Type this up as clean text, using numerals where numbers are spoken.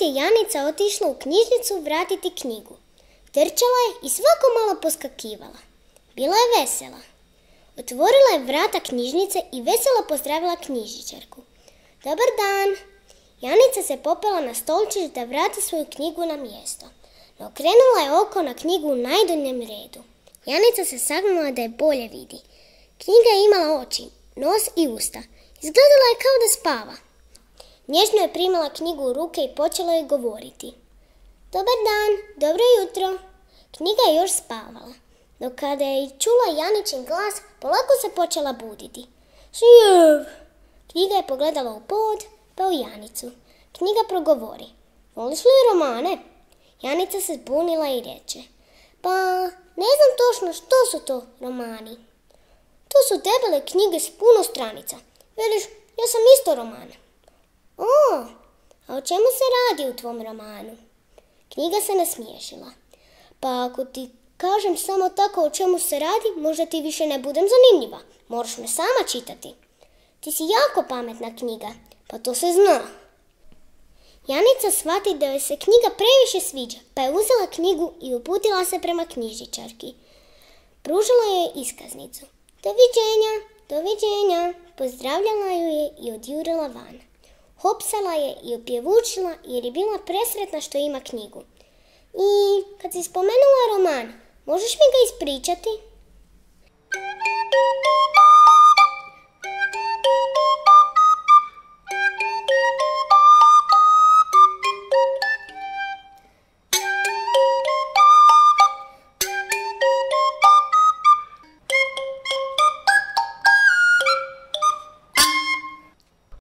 je Janica otišla u knjižnicu vratiti knjigu. Trčala je i svako malo poskakivala. Bila je vesela. Otvorila je vrata knjižnice i veselo pozdravila knjižničarku. Dobar dan! Janica se popela na stolčić da vrati svoju knjigu na mjesto, no okrenula je oko na knjigu u najdonjem redu. Janica se sagnula da je bolje vidi. Knjiga je imala oči, nos i usta. Izgledala je kao da spava. Nježno je primila knjigu u ruke i počela je govoriti. Dobar dan, dobro jutro. Knjiga je još spavala, no kada je čula Janičin glas, polako se počela buditi. Šljev! Knjiga je pogledala u pod, pa u Janicu. Knjiga progovori. Voliš li romane? Janica se zbunila i reče. Pa, ne znam točno što su to romani. To su debele knjige s puno stranica. Veliš, ja sam isto roman. O, a o čemu se radi u tvom romanu? Knjiga se nasmiješila. Pa ako ti kažem samo tako o čemu se radi, možda ti više ne budem zanimljiva. Moraš me sama čitati. Ti si jako pametna knjiga, pa to se zna. Janica shvati da joj se knjiga previše sviđa, pa je uzela knjigu i uputila se prema knjižničarki. Pružila je iskaznicu. Doviđenja, doviđenja, pozdravljala ju je i odjurila van. Hopsala je i opjevučila jer je bila presretna što ima knjigu. I kad si spomenula roman, možeš mi ga ispričati?